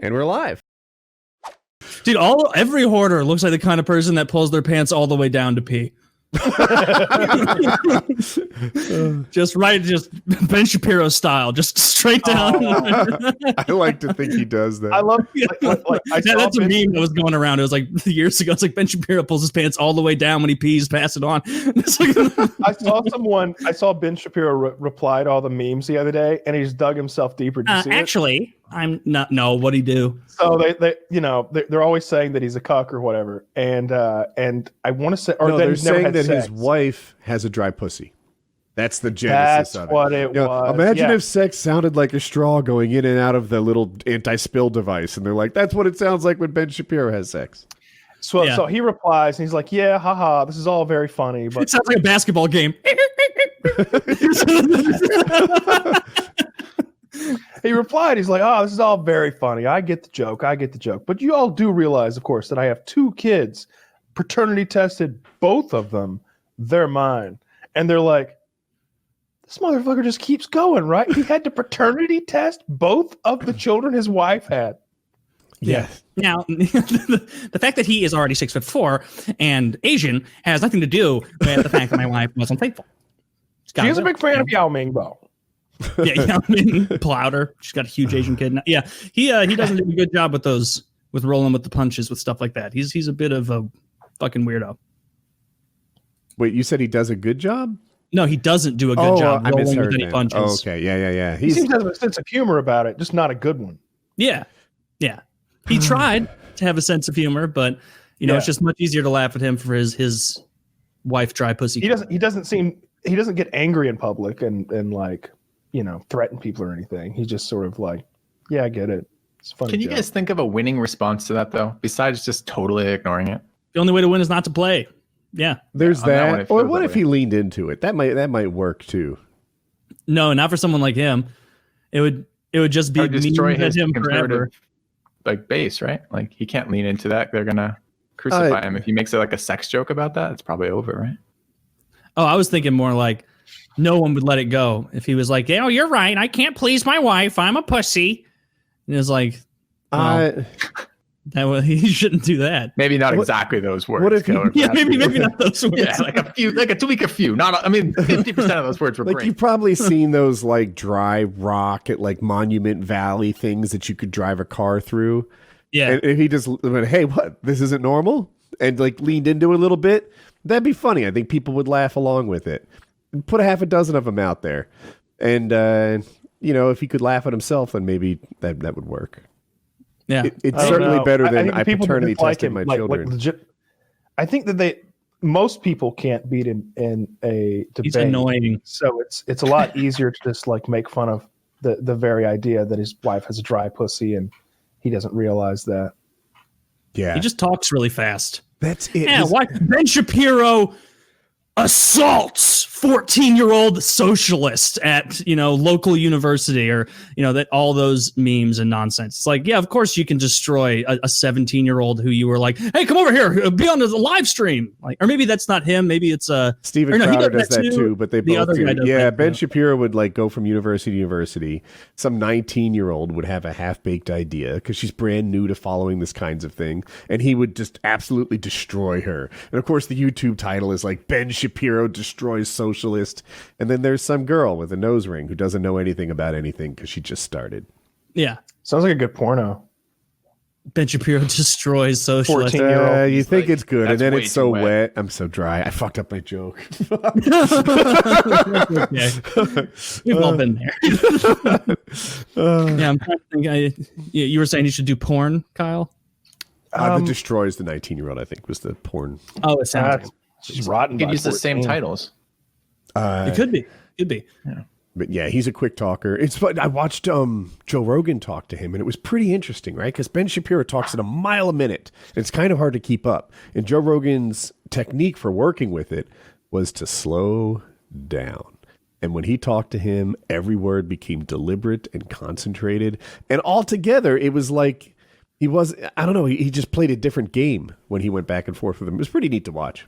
And we're live. Dude, every hoarder looks like the kind of person that pulls their pants all the way down to pee. just Ben Shapiro style, just straight down. I like to think he does that. I love that's a meme that was going around. It was like years ago. It's like Ben Shapiro pulls his pants all the way down when he pees, pass it on. I saw Ben Shapiro reply to all the memes the other day, and he just dug himself deeper. Did you see actually, I'm not. No, what'd he do? So they're always saying that he's a cuck or whatever, and I want to say, or they're saying that his wife has a dry pussy. That's the genesis of it. That's what it was. Imagine if sex sounded like a straw going in and out of the little anti-spill device, and they're like, "That's what it sounds like when Ben Shapiro has sex." So he replies, and he's like, "Yeah, haha, this is all very funny, but it sounds like a basketball game." He replied, he's like, "Oh, this is all very funny. I get the joke. But you all do realize, of course, that I have 2 kids, paternity tested, both of them. They're mine." And they're like, "This motherfucker just keeps going, right? He had to paternity test both of the children his wife had." Yeah. Now, the fact that he is already 6'4" and Asian has nothing to do with the fact that my wife wasn't faithful. He's a big fan of Yao Ming, though. Yeah, Yao Ming, Plowder. She's got a huge Asian kid now. Yeah, he doesn't do a good job with rolling with the punches with stuff like that. He's a bit of a fucking weirdo. Wait, you said he does a good job? No, he doesn't do a good job rolling with any punches. Oh, okay, yeah. He seems to have a sense of humor about it, just not a good one. Yeah. He tried to have a sense of humor, but it's just much easier to laugh at him for his wife dry pussy. He doesn't get angry in public and like, threaten people or anything. He's just sort of like, yeah, I get it. It's funny. Can you guys think of a winning response to that though, besides just totally ignoring it? The only way to win is not to play. Yeah. There's that. Or what if he leaned into it? That might work too. No, not for someone like him. It would just be destroy his him forever. Like base, right? Like he can't lean into that. They're gonna crucify him if he makes it like a sex joke about that. It's probably over, right? Oh, I was thinking more like no one would let it go if he was like, "Oh, you're right. I can't please my wife. I'm a pussy." And it's like, he shouldn't do that. Maybe not exactly those words. What if maybe not those words. Yeah, like a few, like a few. Not, 50% of those words were like great. You've probably seen those like dry rock at like Monument Valley things that you could drive a car through. Yeah. And if he just went, "Hey, what? This isn't normal," and like leaned into it a little bit, that'd be funny. I think people would laugh along with it. Put a half a dozen of them out there, and if he could laugh at himself, then maybe that would work. Yeah, it's certainly better than I paternity tested my children. Like legit, I think that most people can't beat him in a debate. He's annoying. So it's a lot easier to just like make fun of the very idea that his wife has a dry pussy and he doesn't realize that. Yeah, he just talks really fast. That's it. Yeah, why Ben Shapiro assaults 14-year-old socialist at local university, or that all those memes and nonsense. It's like, yeah, of course you can destroy a 17-year-old who you were like, "Hey, come over here, be on the live stream." Like, or maybe that's not him. Maybe it's Steven Crowder does that too, but they both do. Yeah, Ben too. Shapiro would like go from university to university. Some 19-year-old would have a half-baked idea because she's brand new to following this kinds of thing, and he would just absolutely destroy her. And of course, the YouTube title is like Ben Shapiro destroys socialist, and then there's some girl with a nose ring who doesn't know anything about anything because she just started. Yeah, sounds like a good porno. Ben Shapiro destroys socialist. 14-year-old. You think it's good, and then it's so wet. I'm so dry. I fucked up my joke. Okay. We've all been there. Yeah, I'm trying to think. You were saying you should do porn, Kyle? The destroys the 19-year-old, I think, was the porn. Oh, it sounds like she's rotten. You could use the same titles. It could be. Yeah. But yeah, he's a quick talker. It's fun. I watched Joe Rogan talk to him, and it was pretty interesting, right? Because Ben Shapiro talks at a mile a minute. And it's kind of hard to keep up. And Joe Rogan's technique for working with it was to slow down. And when he talked to him, every word became deliberate and concentrated. And altogether, it was like he just played a different game when he went back and forth with him. It was pretty neat to watch.